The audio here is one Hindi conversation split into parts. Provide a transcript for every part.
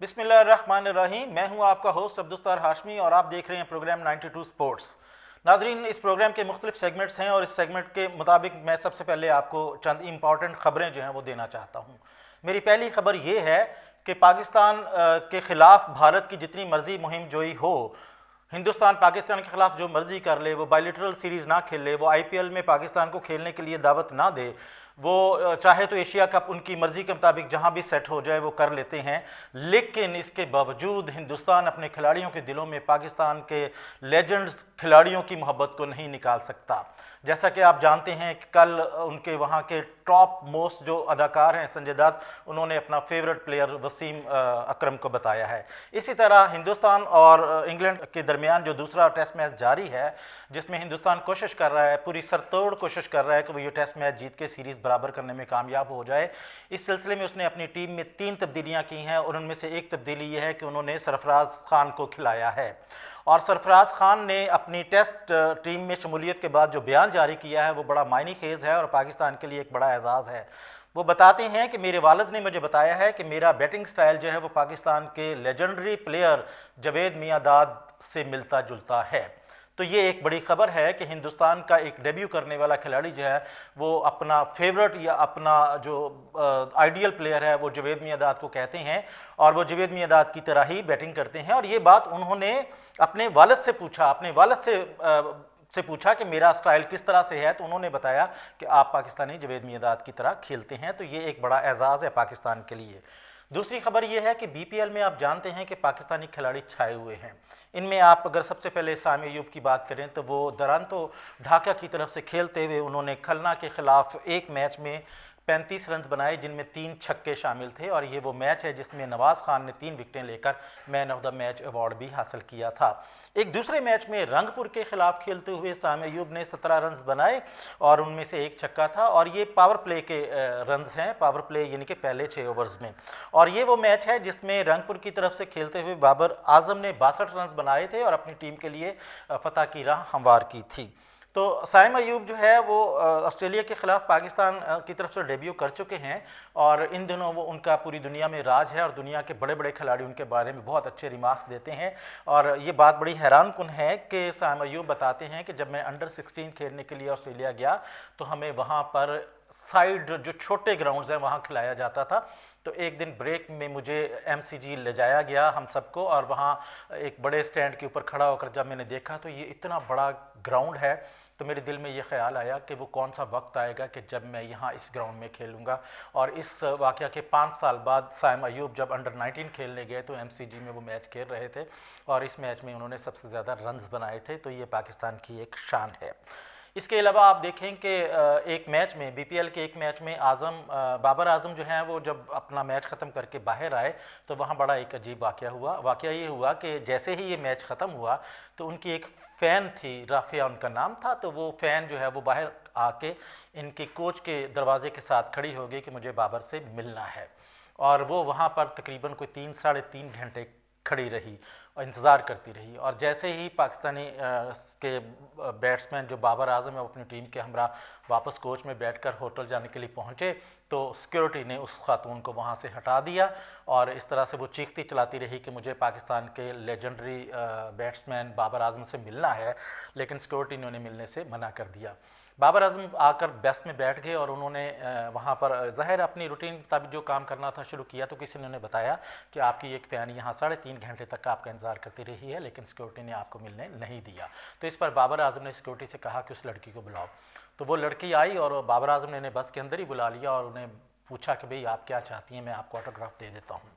बिस्मिल्लाहिर्रहमानिर्रहीम। मैं हूं आपका होस्ट अब्दुस्तार हाशमी और आप देख रहे हैं प्रोग्राम 92 स्पोर्ट्स। नाजरीन, इस प्रोग्राम के मुख्तलिफ सेगमेंट्स हैं और इस सेगमेंट के मुताबिक मैं सबसे पहले आपको चंद इंपॉर्टेंट ख़बरें जो हैं वो देना चाहता हूं। मेरी पहली खबर ये है कि पाकिस्तान के ख़िलाफ़ भारत की जितनी मर्जी मुहिम जोई हो, हिंदुस्तान पाकिस्तान के खिलाफ जो मर्जी कर ले, वो बायलैटरल सीरीज़ ना खेले, वो आईपीएल में पाकिस्तान को खेलने के लिए दावत ना दे, वो चाहे तो एशिया कप उनकी मर्ज़ी के मुताबिक जहाँ भी सेट हो जाए वो कर लेते हैं। लेकिन इसके बावजूद हिंदुस्तान अपने खिलाड़ियों के दिलों में पाकिस्तान के लेजेंड्स खिलाड़ियों की मोहब्बत को नहीं निकाल सकता। जैसा कि आप जानते हैं कि कल उनके वहाँ के टॉप मोस्ट जो अदाकार हैं संजय दत्त, उन्होंने अपना फेवरेट प्लेयर वसीम अकरम को बताया है। इसी तरह हिंदुस्तान और इंग्लैंड के दरमियान जो दूसरा टेस्ट मैच जारी है, जिसमें हिंदुस्तान कोशिश कर रहा है, पूरी सरतोड़ कोशिश कर रहा है कि वो ये टेस्ट मैच जीत के सीरीज़ बराबर करने में कामयाब हो जाए। इस सिलसिले में उसने अपनी टीम में 3 तब्दीलियाँ की हैं और उनमें से एक तब्दीली ये है कि उन्होंने सरफराज खान को खिलाया है। और सरफराज खान ने अपनी टेस्ट टीम में शमूलियत के बाद जो बयान जारी किया है वो बड़ा मायने खेज है और पाकिस्तान के लिए एक बड़ा एजाज़ है। वो बताते हैं कि मेरे वालिद ने मुझे बताया है कि मेरा बैटिंग स्टाइल जो है वो पाकिस्तान के लेजेंडरी प्लेयर जावेद मियांदाद से मिलता जुलता है। तो ये एक बड़ी खबर है कि हिंदुस्तान का एक डेब्यू करने वाला खिलाड़ी जो है वो अपना फेवरेट या अपना जो आइडियल प्लेयर है वो जावेद मियांदाद को कहते हैं और वो जावेद मियांदाद की तरह ही बैटिंग करते हैं। और ये बात उन्होंने अपने वालिद से पूछा, अपने वालिद से पूछा कि मेरा स्टाइल किस तरह से है, तो उन्होंने बताया कि आप पाकिस्तानी जावेद मियांदाद की तरह खेलते हैं। तो ये एक बड़ा एजाज़ है पाकिस्तान के लिए। दूसरी खबर यह है कि बीपीएल में आप जानते हैं कि पाकिस्तानी खिलाड़ी छाए हुए हैं। इनमें आप अगर सबसे पहले सामी अयूब की बात करें तो वो दरांतो ढाका की तरफ से खेलते हुए उन्होंने खलना के खिलाफ एक मैच में 35 रन बनाए, जिनमें 3 छक्के शामिल थे। और ये वो मैच है जिसमें नवाज़ खान ने 3 विकेटें लेकर man of the match award भी हासिल किया था। एक दूसरे मैच में रंगपुर के खिलाफ खेलते हुए सामी अयूब ने 17 रन बनाए और उनमें से एक छक्का था। और ये पावर प्ले के रन्स हैं, पावर प्ले यानी कि पहले 6 ओवर्स में। और ये वो मैच है जिसमें रंगपुर की तरफ से खेलते हुए बाबर आजम ने 62 रन बनाए थे और अपनी टीम के लिए फतह की राह हमवार की थी। तो साइम अयूब जो है वो ऑस्ट्रेलिया के ख़िलाफ़ पाकिस्तान की तरफ से डेब्यू कर चुके हैं और इन दिनों वो उनका पूरी दुनिया में राज है और दुनिया के बड़े बड़े खिलाड़ी उनके बारे में बहुत अच्छे रिमार्क्स देते हैं। और ये बात बड़ी हैरान कुन है कि साइम अयूब बताते हैं कि जब मैं अंडर 16 खेलने के लिए ऑस्ट्रेलिया गया तो हमें वहाँ पर साइड जो छोटे ग्राउंड्स हैं वहाँ खिलाया जाता था। तो एक दिन ब्रेक में मुझे एमसीजी ले जाया गया हम सबको और वहाँ एक बड़े स्टैंड के ऊपर खड़ा होकर जब मैंने देखा तो ये इतना बड़ा ग्राउंड है, तो मेरे दिल में ये ख्याल आया कि वो कौन सा वक्त आएगा कि जब मैं यहाँ इस ग्राउंड में खेलूँगा। और इस वाक़या के 5 साल बाद साइम अयूब जब अंडर 19 खेलने गए तो एमसीजी में वो मैच खेल रहे थे और इस मैच में उन्होंने सबसे ज़्यादा रन्स बनाए थे। तो ये पाकिस्तान की एक शान है। इसके अलावा आप देखें कि एक मैच में बीपीएल के एक मैच में बाबर आजम जो हैं वो जब अपना मैच ख़त्म करके बाहर आए तो वहाँ बड़ा एक अजीब वाक़या हुआ। वाक़या ये हुआ कि जैसे ही ये मैच ख़त्म हुआ तो उनकी एक फ़ैन थी, राफिया उनका नाम था, तो वो फ़ैन जो है वो बाहर आके इनके कोच के दरवाजे के साथ खड़ी हो गई कि मुझे बाबर से मिलना है। और वो वहाँ पर तकरीबन कोई 3 साढ़े 3 घंटे खड़ी रही और इंतज़ार करती रही। और जैसे ही पाकिस्तानी के बैट्समैन जो बाबर आजम है वो अपनी टीम के हमरा वापस कोच में बैठकर होटल जाने के लिए पहुंचे तो सिक्योरिटी ने उस खातून को वहां से हटा दिया और इस तरह से वो चीखती चलाती रही कि मुझे पाकिस्तान के लेजेंडरी बैट्समैन बाबर आजम से मिलना है, लेकिन सिक्योरिटी ने उन्हें मिलने से मना कर दिया। बाबर आजम आकर बेस्ट में बैठ गए और उन्होंने वहाँ पर ज़ाहिर अपनी रूटीन के मुताबिक जो काम करना था शुरू किया। तो किसी ने उन्हें बताया कि आपकी एक फ़ैन यहाँ 3.5 घंटे तक आपका इंतज़ार करती रही है लेकिन सिक्योरिटी ने आपको मिलने नहीं दिया। तो इस पर बाबर आजम ने सिक्योरिटी से कहा कि उस लड़की को बुलाओ। तो वो लड़की आई और बाबर आजम ने इन्हें बस के अंदर ही बुला लिया और उन्हें पूछा कि भाई आप क्या चाहती हैं, मैं आपको ऑटोग्राफ दे देता हूँ।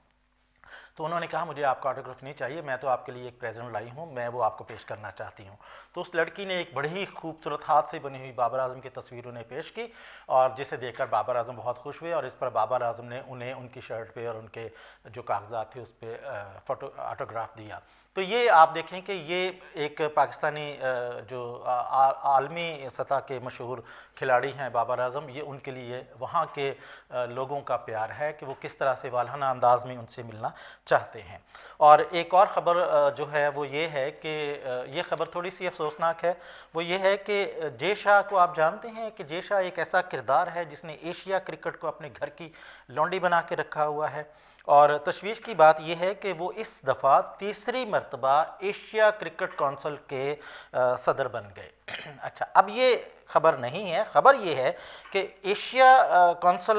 तो उन्होंने कहा मुझे आपका ऑटोग्राफ नहीं चाहिए, मैं तो आपके लिए एक प्रेजेंट लाई हूँ, मैं वो आपको पेश करना चाहती हूँ। तो उस लड़की ने एक बड़ी ही खूबसूरत हाथ से बनी हुई बाबर आजम की तस्वीर उन्हें पेश की और जिसे देखकर बाबर आजम बहुत खुश हुए और इस पर बाबर आजम ने उन्हें उनकी शर्ट पे और उनके जो कागजात थे उस पर फोटो ऑटोग्राफ दिया। तो ये आप देखें कि ये एक पाकिस्तानी जो आलमी सतह के मशहूर खिलाड़ी हैं बाबर आजम, ये उनके लिए वहाँ के लोगों का प्यार है कि वो किस तरह से वालहाना अंदाज में उनसे मिलना चाहते हैं। और एक और ख़बर जो है वो ये है कि ये ख़बर थोड़ी सी अफसोसनाक है। वो ये है कि जे शाह को आप जानते हैं कि जे शाह एक ऐसा किरदार है जिसने एशिया क्रिकेट को अपने घर की लौंडी बना के रखा हुआ है और तशवीश की बात यह है कि वो इस दफ़ा तीसरी मरतबा एशिया क्रिकेट कौंसिल के सदर बन गए। अच्छा, अब ये खबर नहीं है, खबर ये है कि एशिया कौंसिल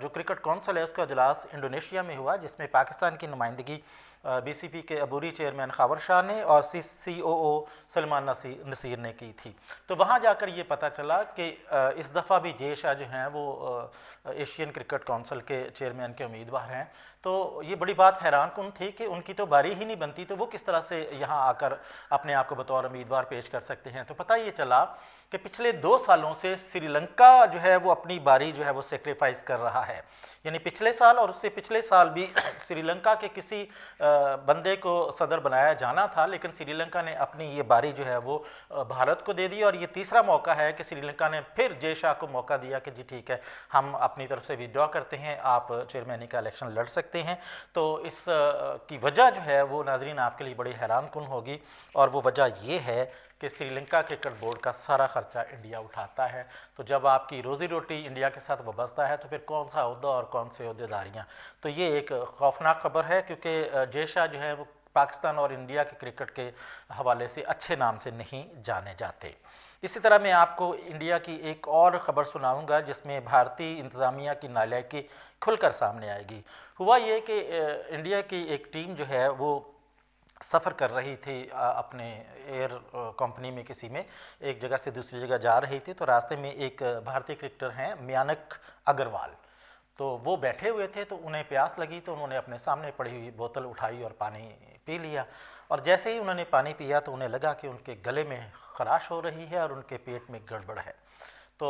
जो क्रिकेट कौंसिल है उसका इजलास इंडोनेशिया में हुआ, जिसमें पाकिस्तान की नुमाइंदगी बीसीपी के अबूरी चेयरमैन खावर शाह ने और सीओओ सलमान नसीर ने की थी। तो वहाँ जाकर ये पता चला कि इस दफ़ा भी जय शाह जो हैं वो एशियन क्रिकेट कौंसिल के चेयरमैन के उम्मीदवार हैं। तो ये बड़ी बात हैरान कुन थी कि उनकी तो बारी ही नहीं बनती, तो वो किस तरह से यहाँ आकर अपने आप को बतौर उम्मीदवार पेश कर सकते हैं। तो पता ये चला कि पिछले 2 सालों से श्रीलंका जो है वो अपनी बारी जो है वो सेक्रीफाइस कर रहा है। यानी पिछले साल और उससे पिछले साल भी श्रीलंका के किसी बंदे को सदर बनाया जाना था, लेकिन श्रीलंका ने अपनी ये बारी जो है वो भारत को दे दी। और ये तीसरा मौका है कि श्रीलंका ने फिर जय शाह को मौका दिया कि जी ठीक है, हम अपनी तरफ से विड्रॉ करते हैं, आप चेयरमैनी का इलेक्शन लड़ सकते हैं। तो इस की वजह जो है वो नाजरीन आपके लिए बड़ी हैरान कुन होगी, और वो वजह ये है कि श्रीलंका क्रिकेट बोर्ड का सारा खर्चा इंडिया उठाता है। तो जब आपकी रोज़ी रोटी इंडिया के साथ वाबस्ता है तो फिर कौन सा अहदा और कौन से अहदेदारियाँ। तो ये एक खौफनाक खबर है, क्योंकि जय शाह जो है वो पाकिस्तान और इंडिया के क्रिकेट के हवाले से अच्छे नाम से नहीं जाने जाते। इसी तरह मैं आपको इंडिया की एक और ख़बर सुनाऊंगा जिसमें भारतीय इंतज़ामिया की नालायकी खुलकर सामने आएगी। हुआ ये कि इंडिया की एक टीम जो है वो सफ़र कर रही थी अपने एयर कंपनी में, किसी में एक जगह से दूसरी जगह जा रही थी। तो रास्ते में एक भारतीय क्रिकेटर हैं मयानक अग्रवाल, तो वो बैठे हुए थे, तो उन्हें प्यास लगी तो उन्होंने अपने सामने पड़ी हुई बोतल उठाई और पानी पी लिया। और जैसे ही उन्होंने पानी पिया तो उन्हें लगा कि उनके गले में खराश हो रही है और उनके पेट में गड़बड़ है। तो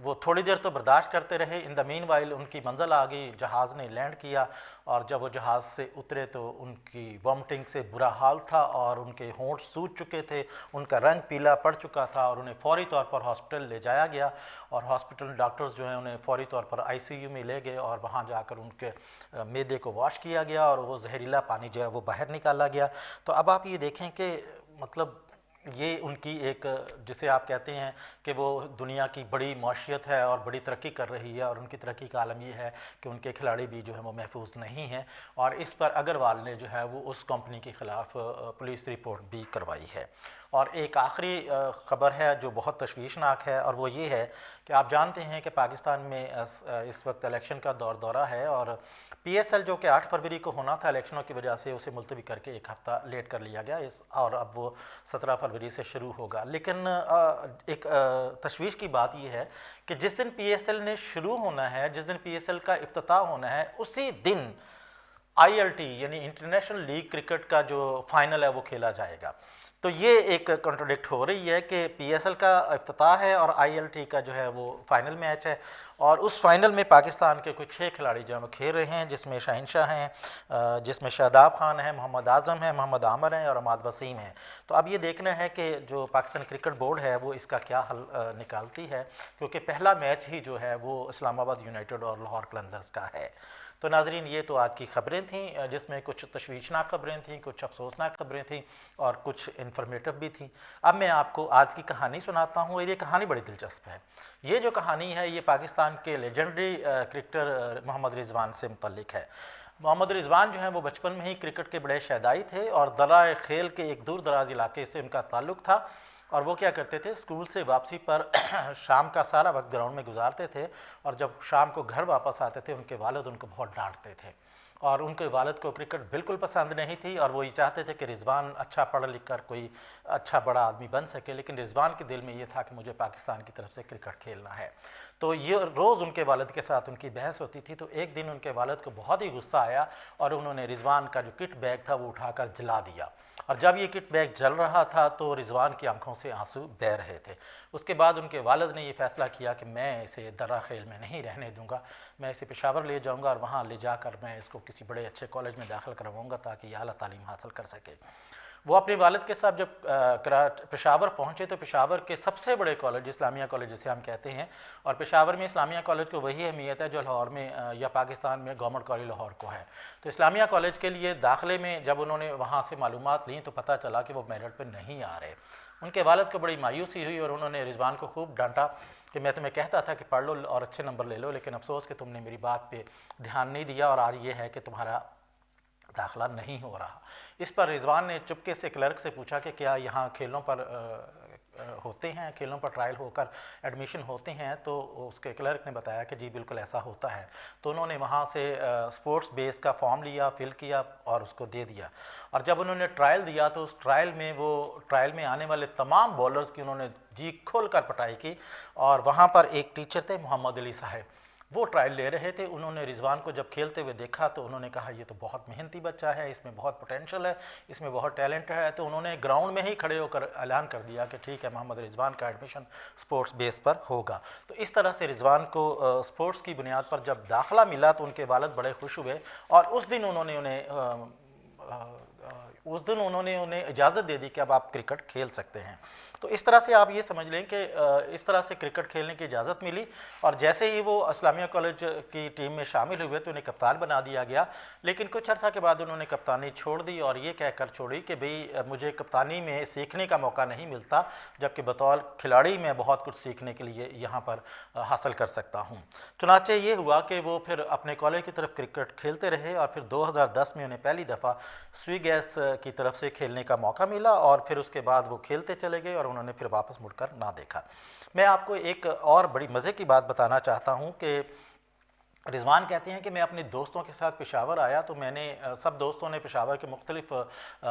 वो थोड़ी देर तो बर्दाश्त करते रहे। इन द मीन वाइल उनकी मंजिल आ गई, जहाज़ ने लैंड किया, और जब वो जहाज़ से उतरे तो उनकी वॉमिटिंग से बुरा हाल था और उनके होंठ सूज चुके थे, उनका रंग पीला पड़ चुका था, और उन्हें फौरी तौर पर हॉस्पिटल ले जाया गया। और हॉस्पिटल डॉक्टर्स जो हैं उन्हें फौरी तौर पर आईसीयू में ले गए, और वहाँ जाकर उनके मैदे को वॉश किया गया और वो जहरीला पानी जो है वो बाहर निकाला गया। तो अब आप ये देखें कि मतलब ये उनकी एक, जिसे आप कहते हैं कि वो दुनिया की बड़ी मौशियत है और बड़ी तरक्की कर रही है, और उनकी तरक्की का आलम ये है कि उनके खिलाड़ी भी जो है वो महफूज नहीं हैं। और इस पर अग्रवाल ने जो है वो उस कंपनी के ख़िलाफ़ पुलिस रिपोर्ट भी करवाई है। और एक आखिरी ख़बर है जो बहुत तशवीशनाक है, और वो ये है कि आप जानते हैं कि पाकिस्तान में इस वक्त इलेक्शन का दौरा है, और पीएसएल जो कि 8 फरवरी को होना था, इलेक्शनों की वजह से उसे मुलतवी करके 1 हफ़्ता लेट कर लिया गया और अब वो 17 फरवरी से शुरू होगा। लेकिन एक तशवीश की बात यह है कि जिस दिन पीएसएल ने शुरू होना है, जिस दिन पीएसएल का इफ्तिताह होना है, उसी दिन आईएलटी यानी इंटरनेशनल लीग क्रिकेट का जो फाइनल है वो खेला जाएगा। तो ये एक कॉन्ट्रडिक्ट हो रही है कि पीएसएल का इफ्तिताह है और आईएलटी का जो है वो फाइनल मैच है, और उस फाइनल में पाकिस्तान के कुछ 6 खिलाड़ी जो है खेल रहे हैं, जिसमें शहनशाह हैं, जिसमें शादाब खान है, मोहम्मद आज़म है, मोहम्मद आमर हैं और अमाद वसीम हैं। तो अब ये देखना है कि जो पाकिस्तान क्रिकेट बोर्ड है वो इसका क्या हल निकालती है, क्योंकि पहला मैच ही जो है वो इस्लामाबाद यूनाइटेड और लाहौर कलंदर्स का है। तो नाजरीन, ये तो आज की ख़बरें थीं, जिसमें कुछ तशवीशनाक ख़बरें थीं, कुछ अफसोसनाक ख़बरें थीं और कुछ इन्फॉर्मेटिव भी थीं। अब मैं आपको आज की कहानी सुनाता हूँ, और ये कहानी बड़ी दिलचस्प है। ये जो कहानी है ये पाकिस्तान के लेजेंडरी क्रिकेटर मोहम्मद रिजवान से मुतल्लिक है। मोहम्मद रिजवान जो हैं वो बचपन में ही क्रिकेट के बड़े शैदाई थे, और दर्रा खेल के एक दूर दराज इलाके से उनका ताल्लुक़ था। और वो क्या करते थे, स्कूल से वापसी पर शाम का सारा वक्त ग्राउंड में गुजारते थे, और जब शाम को घर वापस आते थे उनके वालिद उनको बहुत डांटते थे, और उनके वालिद को क्रिकेट बिल्कुल पसंद नहीं थी, और वो ये चाहते थे कि रिजवान अच्छा पढ़ लिख कर कोई अच्छा बड़ा आदमी बन सके। लेकिन रिजवान के दिल में ये था कि मुझे पाकिस्तान की तरफ से क्रिकेट खेलना है। तो ये रोज़ उनके वालिद के साथ उनकी बहस होती थी। तो एक दिन उनके वालिद को बहुत ही गुस्सा आया, और उन्होंने रिजवान का जो किट बैग था वो उठाकर जला दिया। और जब ये किट बैग जल रहा था तो रिजवान की आंखों से आंसू बह रहे थे। उसके बाद उनके वालिद ने ये फ़ैसला किया कि मैं इसे दर्रा खेल में नहीं रहने दूंगा, मैं इसे पेशावर ले जाऊंगा, और वहाँ ले जाकर मैं इसको किसी बड़े अच्छे कॉलेज में दाखिल करवाऊंगा ताकि ये आला तालीम हासिल कर सके। वो अपने वालिद के साथ जब पेशावर पहुँचे तो पेशावर के सबसे बड़े कॉलेज, इस्लामिया कॉलेज जिसे हम कहते हैं, और पेशावर में इस्लामिया कॉलेज को वही अहमियत है जो लाहौर में या पाकिस्तान में गवर्नमेंट कॉलेज लाहौर को है। तो इस्लामिया कॉलेज के लिए दाखिले में जब उन्होंने वहाँ से मालूमात ली तो पता चला कि वो मेरिट पर नहीं आ रहे। उनके वालिद को बड़ी मायूसी हुई और उन्होंने रिजवान को खूब डांटा, कि मैं तुम्हें कहता था कि पढ़ लो और अच्छे नंबर ले लो, लेकिन अफसोस कि तुमने मेरी बात पे ध्यान नहीं दिया और आज ये है कि तुम्हारा दाखिला नहीं हो रहा। इस पर रिजवान ने चुपके से क्लर्क से पूछा कि क्या यहाँ खेलों पर होते हैं, खेलों पर ट्रायल होकर एडमिशन होते हैं? तो उसके क्लर्क ने बताया कि जी बिल्कुल ऐसा होता है। तो उन्होंने वहाँ से स्पोर्ट्स बेस का फॉर्म लिया, फिल किया और उसको दे दिया। और जब उन्होंने ट्रायल दिया तो उस ट्रायल में आने वाले तमाम बॉलर्स की उन्होंने जी खोल कर पटाई की। और वहाँ पर एक टीचर थे मोहम्मद अली साहब, वो ट्रायल ले रहे थे। उन्होंने रिजवान को जब खेलते हुए देखा तो उन्होंने कहा ये तो बहुत मेहनती बच्चा है, इसमें बहुत पोटेंशियल है, इसमें बहुत टैलेंट है। तो उन्होंने ग्राउंड में ही खड़े होकर ऐलान कर दिया कि ठीक है, मोहम्मद रिजवान का एडमिशन स्पोर्ट्स बेस पर होगा। तो इस तरह से रिजवान को स्पोर्ट्स की बुनियाद पर जब दाखिला मिला तो उनके वालिद बड़े खुश हुए और उस दिन उन्होंने उन्हें इजाज़त दे दी कि अब आप क्रिकेट खेल सकते हैं। तो इस तरह से आप ये समझ लें कि इस तरह से क्रिकेट खेलने की इजाज़त मिली और जैसे ही वो इस्लामिया कॉलेज की टीम में शामिल हुए तो उन्हें कप्तान बना दिया गया। लेकिन कुछ अर्सा के बाद उन्होंने कप्तानी छोड़ दी और ये कहकर छोड़ी कि भाई मुझे कप्तानी में सीखने का मौका नहीं मिलता, जबकि बतौर खिलाड़ी मैं बहुत कुछ सीखने के लिए यहाँ पर हासिल कर सकता हूँ। चुनाचे ये हुआ कि वो फिर अपने कॉलेज की तरफ क्रिकेट खेलते रहे और फिर 2010 में उन्हें पहली दफ़ा स्वीगैस की तरफ से खेलने का मौका मिला और फिर उसके बाद वो खेलते चले गए और उन्होंने फिर वापस मुड़कर ना देखा। मैं आपको एक और बड़ी मज़े की बात बताना चाहता हूँ कि रिजवान कहते हैं कि मैं अपने दोस्तों के साथ पेशावर आया तो मैंने सब दोस्तों ने पेशावर के मुख्तलिफ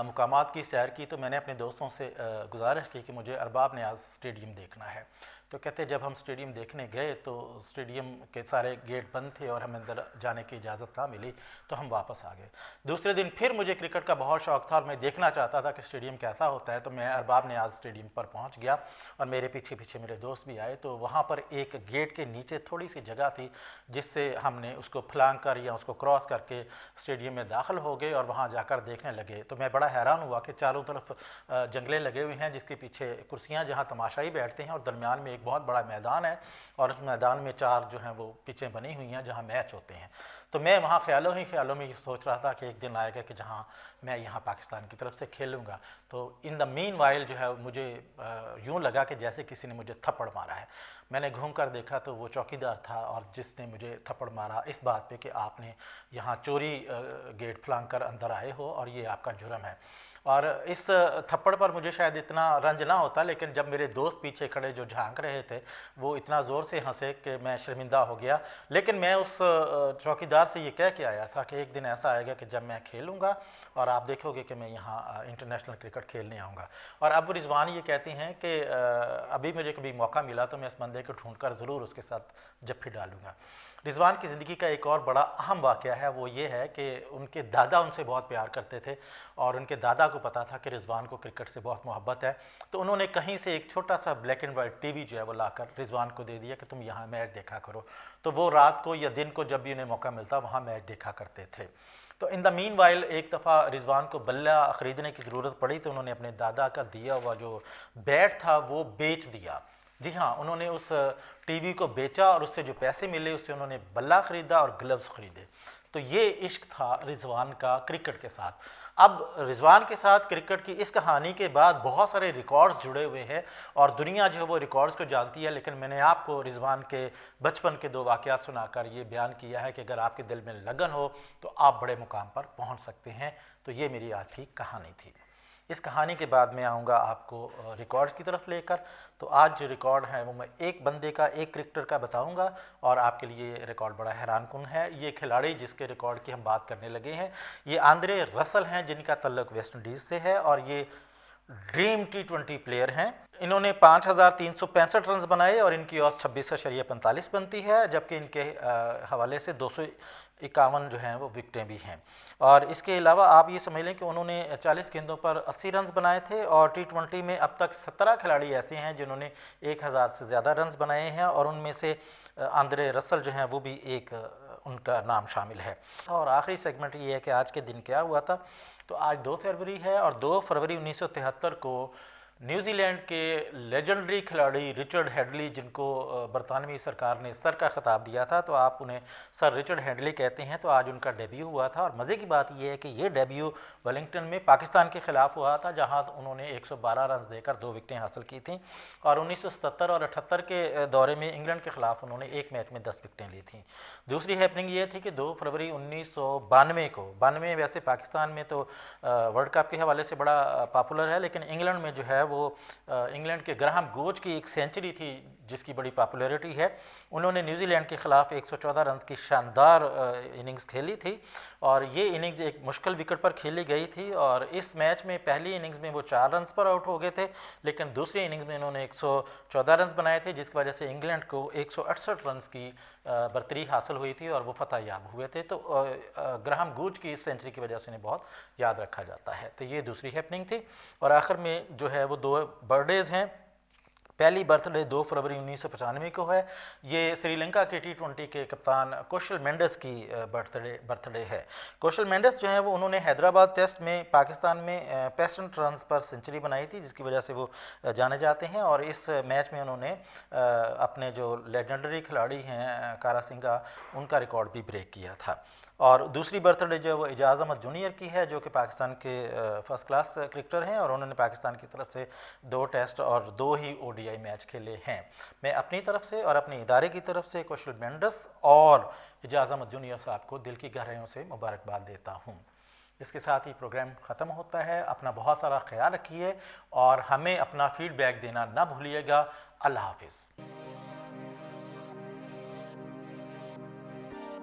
मुकामात की सैर की। तो मैंने अपने दोस्तों से गुजारिश की कि मुझे अरबाब न्याज़ स्टेडियम देखना है। तो कहते जब हम स्टेडियम देखने गए तो स्टेडियम के सारे गेट बंद थे और हमें अंदर जाने की इजाज़त ना मिली, तो हम वापस आ गए। दूसरे दिन फिर मुझे क्रिकेट का बहुत शौक़ था और मैं देखना चाहता था कि स्टेडियम कैसा होता है। तो मैं अरबाब न्याज़ स्टेडियम पर पहुंच गया और मेरे पीछे पीछे मेरे दोस्त भी आए। तो वहाँ पर एक गेट के नीचे थोड़ी सी जगह थी जिससे हमने उसको फलांग कर या उसको क्रॉस करके स्टेडियम में दाखिल हो गए और वहाँ जाकर देखने लगे। तो मैं बड़ा हैरान हुआ कि चारों तरफ जंगले लगे हुए हैं जिसके पीछे कुर्सियाँ जहाँ तमाशाई बैठते हैं और दरमियान में एक बहुत बड़ा मैदान है और उस मैदान में चार जो हैं वो पिचें बनी हुई हैं जहाँ मैच होते हैं। तो मैं वहाँ ख्यालों में ये सोच रहा था कि एक दिन आएगा कि जहाँ मैं यहाँ पाकिस्तान की तरफ से खेलूँगा। तो इन द मीन वाइल जो है मुझे यूँ लगा कि जैसे किसी ने मुझे थप्पड़ मारा है। मैंने घूम कर देखा तो वो चौकीदार था और जिसने मुझे थप्पड़ मारा इस बात पे कि आपने यहाँ चोरी गेट फलांग कर अंदर आए हो और ये आपका जुर्म है। और इस थप्पड़ पर मुझे शायद इतना रंज ना होता, लेकिन जब मेरे दोस्त पीछे खड़े जो झांक रहे थे वो इतना ज़ोर से हंसे कि मैं शर्मिंदा हो गया। लेकिन मैं उस चौकीदार से ये कह के आया था कि एक दिन ऐसा आएगा कि जब मैं खेलूँगा और आप देखोगे कि मैं यहाँ इंटरनेशनल क्रिकेट खेलने आऊँगा। और अब रिजवान ये कहते हैं कि अभी मुझे कभी मौका मिला तो मैं इस बंदे को ढूंढ कर ज़रूर उसके साथ जफ्फी डालूँगा। रिजवान की ज़िंदगी का एक और बड़ा अहम वाक़या है, वो ये है कि उनके दादा उनसे बहुत प्यार करते थे और उनके दादा को पता था कि रिजवान को क्रिकेट से बहुत मोहब्बत है। तो उन्होंने कहीं से एक छोटा सा ब्लैक एंड वाइट टीवी जो है वो लाकर रिजवान को दे दिया कि तुम यहाँ मैच देखा करो। तो वो रात को या दिन को जब भी उन्हें मौका मिलता वहाँ मैच देखा करते थे। तो इन द मीन वाइल एक दफ़ा रिजवान को बल्ला ख़रीदने की ज़रूरत पड़ी तो उन्होंने अपने दादा का दिया हुआ जो बैट था वो बेच दिया। जी हाँ, उन्होंने उस टीवी को बेचा और उससे जो पैसे मिले उससे उन्होंने बल्ला ख़रीदा और ग्लव्स ख़रीदे। तो ये इश्क था रिजवान का क्रिकेट के साथ। अब रिजवान के साथ क्रिकेट की इस कहानी के बाद बहुत सारे रिकॉर्ड्स जुड़े हुए हैं और दुनिया जो है वो रिकॉर्ड्स को जानती है। लेकिन मैंने आपको रिजवान के बचपन के 2 वाक़यात सुनाकर ये बयान किया है कि अगर आपके दिल में लगन हो तो आप बड़े मुकाम पर पहुँच सकते हैं। तो ये मेरी आज की कहानी थी। इस कहानी के बाद मैं आऊँगा आपको रिकॉर्ड्स की तरफ लेकर। तो आज जो रिकॉर्ड है वो मैं एक बंदे का, एक क्रिकेटर का बताऊँगा और आपके लिए रिकॉर्ड बड़ा हैरानकुन है। ये खिलाड़ी जिसके रिकॉर्ड की हम बात करने लगे हैं ये आंद्रे रसल हैं, जिनका तल्लुक़ वेस्ट इंडीज़ से है और ये ड्रीम T20 प्लेयर हैं। इन्होंने 5365 रन बनाए और इनकी औसत 26.45 बनती है, जबकि इनके हवाले से 251 जो हैं वो विकटें भी हैं। और इसके अलावा आप ये समझ लें कि उन्होंने 40 गेंदों पर 80 रन बनाए थे और T20 में अब तक 17 खिलाड़ी ऐसे हैं जिन्होंने 1000 से ज़्यादा रन बनाए हैं और उनमें से आंद्रे रसल जो हैं वो भी एक उनका नाम शामिल है। और आखिरी सेगमेंट ये है कि आज के दिन क्या हुआ था। तो आज 2 फरवरी है और 2 फरवरी 1973 को न्यूजीलैंड के लेजेंडरी खिलाड़ी रिचर्ड हेडली, जिनको बरतानवी सरकार ने सर का खिताब दिया था, तो आप उन्हें सर रिचर्ड हेडली कहते हैं, तो आज उनका डेब्यू हुआ था। और मज़े की बात यह है कि ये डेब्यू वेलिंगटन में पाकिस्तान के ख़िलाफ़ हुआ था, जहां उन्होंने 112 रन देकर 2 विकेटें हासिल की थीं। और 1977 और 78 के दौरे में इंग्लैंड के ख़िलाफ़ उन्होंने एक मैच में 10 विकेटें ली थीं। दूसरी हैपनिंग ये थी कि 2 फरवरी 1992 को, 92 वैसे पाकिस्तान में तो वर्ल्ड कप के हवाले से बड़ा पॉपुलर है, लेकिन इंग्लैंड में जो है वो इंग्लैंड के ग्राहम गोज की एक सेंचुरी थी जिसकी बड़ी पॉपुलैरिटी है। उन्होंने न्यूजीलैंड के ख़िलाफ़ 114 रन की शानदार इनिंग्स खेली थी, और ये इनिंग्स एक मुश्किल विकेट पर खेली गई थी। और इस मैच में पहली इनिंग्स में वो 4 रन पर आउट हो गए थे, लेकिन दूसरी इनिंग्स में उन्होंने 114 रन बनाए थे, जिसकी वजह से इंग्लैंड को 168 रन की बरतरी हासिल हुई थी और वो फतह याब हुए थे। तो ग्राहम गूज की इस सेंचुरी की वजह से उन्हें बहुत याद रखा जाता है। तो ये दूसरी हैपनिंग थी। और आखिर में जो है वो 2 बर्थडेज़ हैं। पहली बर्थडे 2 फरवरी 1995 को है। ये श्रीलंका के T20 के कप्तान कौशल मेंडिस की बर्थडे है। कौशल मेंडिस जो है वो उन्होंने हैदराबाद टेस्ट में पाकिस्तान में 65 रन पर सेंचुरी बनाई थी, जिसकी वजह से वो जाने जाते हैं। और इस मैच में उन्होंने अपने जो लेजेंडरी खिलाड़ी हैं कारासिंगा, उनका रिकॉर्ड भी ब्रेक किया था। और दूसरी बर्थडे जो है वो एजाज़ अहमद जूनियर की है, जो कि पाकिस्तान के फर्स्ट क्लास क्रिकेटर हैं, और उन्होंने पाकिस्तान की तरफ से 2 टेस्ट और 2 ही ODI मैच खेले हैं। मैं अपनी तरफ से और अपने इदारे की तरफ से कौशल मेंडिस और एजाज़ अहमद जूनियर साहब को दिल की गहराइयों से मुबारकबाद देता हूँ। इसके साथ ही प्रोग्राम ख़त्म होता है। अपना बहुत सारा ख्याल रखिए और हमें अपना फीडबैक देना ना भूलिएगा। अल्लाह हाफिज़।